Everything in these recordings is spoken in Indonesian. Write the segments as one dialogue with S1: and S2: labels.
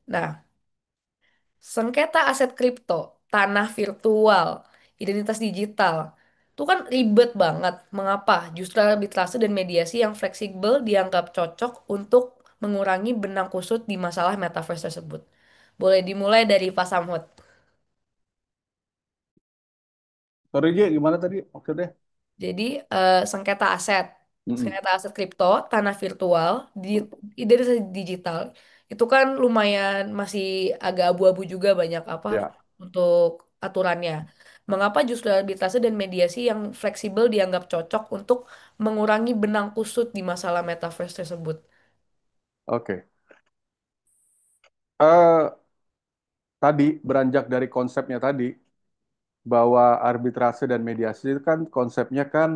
S1: Nah, sengketa aset kripto, tanah virtual, identitas digital, itu kan ribet banget. Mengapa? Justru arbitrase dan mediasi yang fleksibel dianggap cocok untuk mengurangi benang kusut di masalah metaverse tersebut. Boleh dimulai dari Pak Samhut.
S2: Sorry Ji, gimana tadi maksudnya?
S1: Jadi sengketa aset,
S2: Mm-mm.
S1: sengketa aset kripto, tanah virtual, identitas digital, itu kan lumayan masih agak abu-abu juga banyak apa
S2: Ya,
S1: untuk aturannya. Mengapa justru arbitrase dan mediasi yang fleksibel dianggap cocok untuk mengurangi benang kusut di masalah metaverse tersebut?
S2: oke. Eh, Tadi beranjak dari konsepnya tadi bahwa arbitrase dan mediasi itu kan konsepnya kan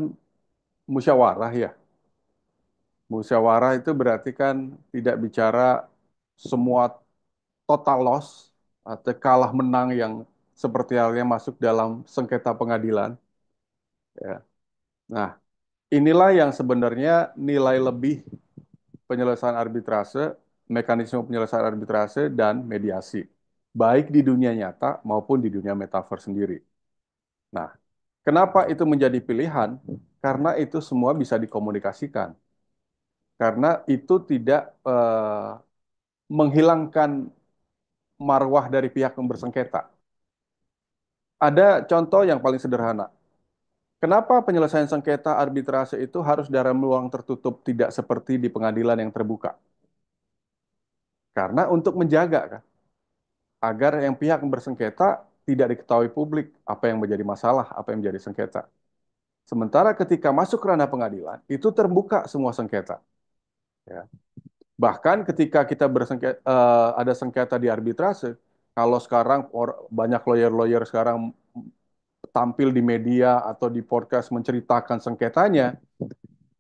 S2: musyawarah ya. Musyawarah itu berarti kan tidak bicara semua total loss atau kalah menang yang seperti halnya masuk dalam sengketa pengadilan. Ya. Nah, inilah yang sebenarnya nilai lebih penyelesaian arbitrase, mekanisme penyelesaian arbitrase dan mediasi, baik di dunia nyata maupun di dunia metaverse sendiri. Nah, kenapa itu menjadi pilihan? Karena itu semua bisa dikomunikasikan. Karena itu tidak menghilangkan marwah dari pihak yang bersengketa. Ada contoh yang paling sederhana. Kenapa penyelesaian sengketa arbitrase itu harus dalam ruang tertutup, tidak seperti di pengadilan yang terbuka? Karena untuk menjaga kan, agar yang pihak yang bersengketa tidak diketahui publik apa yang menjadi masalah, apa yang menjadi sengketa. Sementara ketika masuk ke ranah pengadilan, itu terbuka semua sengketa. Ya. Bahkan ketika kita bersengketa, ada sengketa di arbitrase, kalau sekarang banyak lawyer-lawyer sekarang tampil di media atau di podcast menceritakan sengketanya,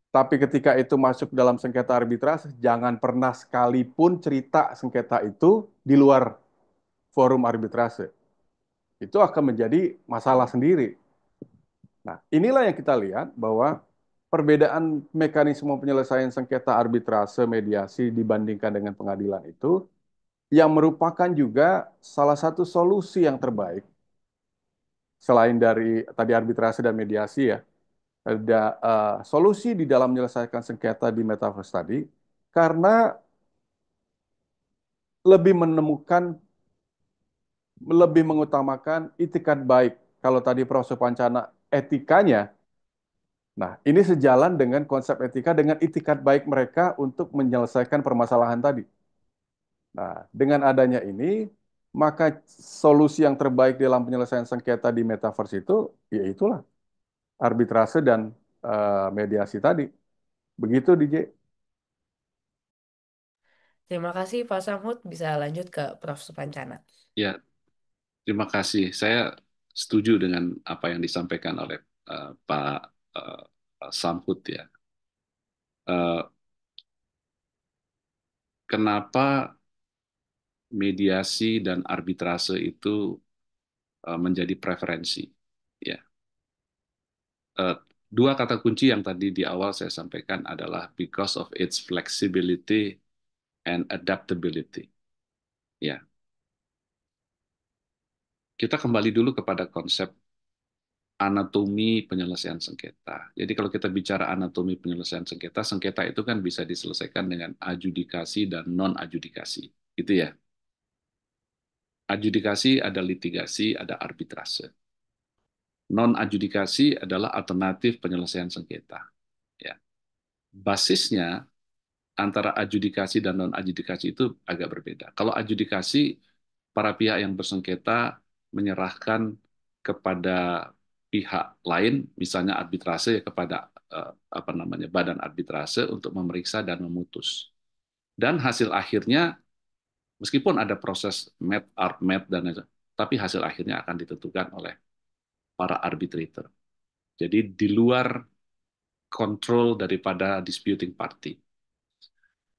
S2: tapi ketika itu masuk dalam sengketa arbitrase, jangan pernah sekalipun cerita sengketa itu di luar forum arbitrase. Itu akan menjadi masalah sendiri. Nah, inilah yang kita lihat bahwa perbedaan mekanisme penyelesaian sengketa arbitrase mediasi dibandingkan dengan pengadilan itu yang merupakan juga salah satu solusi yang terbaik selain dari tadi arbitrase dan mediasi ya. Ada solusi di dalam menyelesaikan sengketa di metaverse tadi karena lebih menemukan lebih mengutamakan itikat baik. Kalau tadi Prof. Pancana etikanya, nah ini sejalan dengan konsep etika dengan itikat baik mereka untuk menyelesaikan permasalahan tadi. Nah, dengan adanya ini, maka solusi yang terbaik dalam penyelesaian sengketa di metaverse itu, ya itulah arbitrase dan mediasi tadi. Begitu, DJ.
S1: Terima kasih Pak Samhut, bisa lanjut ke Prof. Supancana.
S3: Ya, terima kasih. Saya setuju dengan apa yang disampaikan oleh Pak eh, Samhut ya. Eh, Kenapa mediasi dan arbitrase itu menjadi preferensi? Ya, Eh, dua kata kunci yang tadi di awal saya sampaikan adalah because of its flexibility and adaptability. Ya, kita kembali dulu kepada konsep anatomi penyelesaian sengketa. Jadi kalau kita bicara anatomi penyelesaian sengketa, sengketa itu kan bisa diselesaikan dengan adjudikasi dan non-adjudikasi. Itu ya. Adjudikasi ada litigasi, ada arbitrase. Non-adjudikasi adalah alternatif penyelesaian sengketa. Ya. Basisnya antara adjudikasi dan non-adjudikasi itu agak berbeda. Kalau adjudikasi, para pihak yang bersengketa menyerahkan kepada pihak lain, misalnya arbitrase ya kepada apa namanya badan arbitrase untuk memeriksa dan memutus. Dan hasil akhirnya, meskipun ada proses met, art met dan lain-lain, tapi hasil akhirnya akan ditentukan oleh para arbitrator. Jadi di luar kontrol daripada disputing party.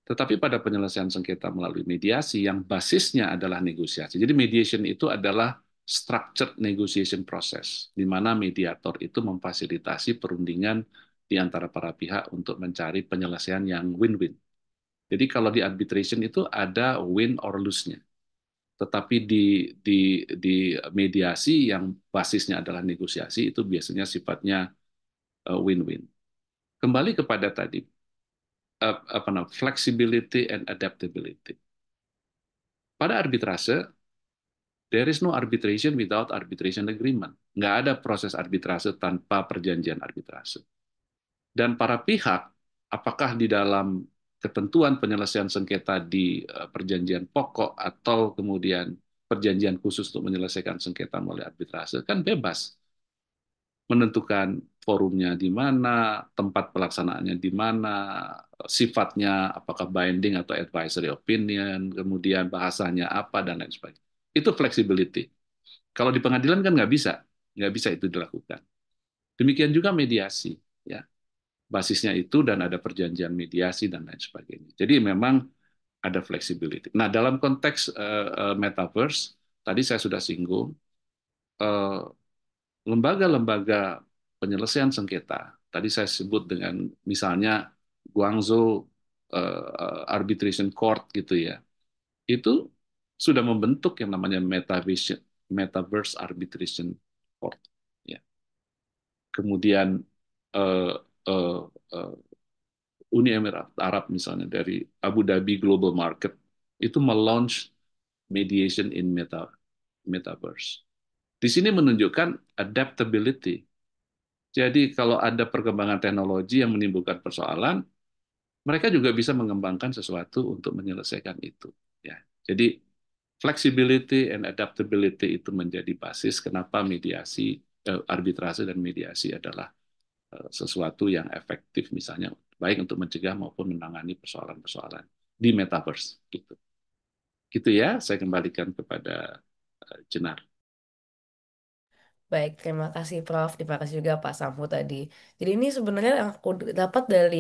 S3: Tetapi pada penyelesaian sengketa melalui mediasi yang basisnya adalah negosiasi. Jadi mediation itu adalah structured negotiation process, di mana mediator itu memfasilitasi perundingan di antara para pihak untuk mencari penyelesaian yang win-win. Jadi kalau di arbitration itu ada win or lose-nya. Tetapi di di mediasi yang basisnya adalah negosiasi itu biasanya sifatnya win-win. Kembali kepada tadi apa namanya flexibility and adaptability. Pada arbitrase, there is no arbitration without arbitration agreement. Nggak ada proses arbitrase tanpa perjanjian arbitrase. Dan para pihak, apakah di dalam ketentuan penyelesaian sengketa di perjanjian pokok atau kemudian perjanjian khusus untuk menyelesaikan sengketa melalui arbitrase, kan bebas menentukan forumnya di mana, tempat pelaksanaannya di mana, sifatnya apakah binding atau advisory opinion, kemudian bahasanya apa dan lain sebagainya. Itu flexibility. Kalau di pengadilan kan nggak bisa itu dilakukan. Demikian juga mediasi, ya basisnya itu dan ada perjanjian mediasi dan lain sebagainya. Jadi memang ada flexibility. Nah dalam konteks metaverse tadi saya sudah singgung uh, lembaga-lembaga penyelesaian sengketa. Tadi saya sebut dengan misalnya Guangzhou Arbitration Court gitu ya. Itu sudah membentuk yang namanya Metaverse Arbitration Court. Ya. Kemudian uh, uh, uh, Uni Emirat Arab misalnya dari Abu Dhabi Global Market itu melaunch mediation in metaverse. Di sini menunjukkan adaptability. Jadi kalau ada perkembangan teknologi yang menimbulkan persoalan, mereka juga bisa mengembangkan sesuatu untuk menyelesaikan itu. Ya, jadi flexibility and adaptability itu menjadi basis kenapa mediasi, arbitrase dan mediasi adalah sesuatu yang efektif misalnya baik untuk mencegah maupun menangani persoalan-persoalan di metaverse gitu. Gitu ya, saya kembalikan kepada Jenar.
S1: Baik, terima kasih Prof. Terima kasih juga Pak Samu tadi. Jadi ini sebenarnya yang aku dapat dari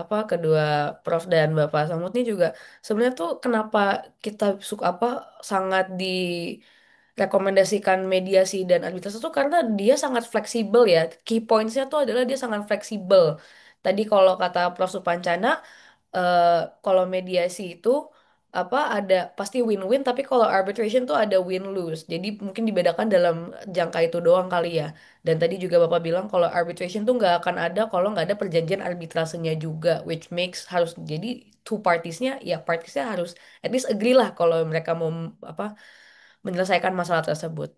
S1: apa kedua Prof dan Bapak Samu ini juga sebenarnya tuh kenapa kita suka apa sangat direkomendasikan mediasi dan arbitrase itu karena dia sangat fleksibel ya. Key points-nya tuh adalah dia sangat fleksibel. Tadi kalau kata Prof Supancana, eh, kalau mediasi itu apa ada pasti win-win tapi kalau arbitration tuh ada win-lose jadi mungkin dibedakan dalam jangka itu doang kali ya dan tadi juga Bapak bilang kalau arbitration tuh nggak akan ada kalau nggak ada perjanjian arbitrasenya juga which makes harus jadi two partiesnya ya partiesnya harus at least agree lah kalau mereka mau apa menyelesaikan masalah tersebut.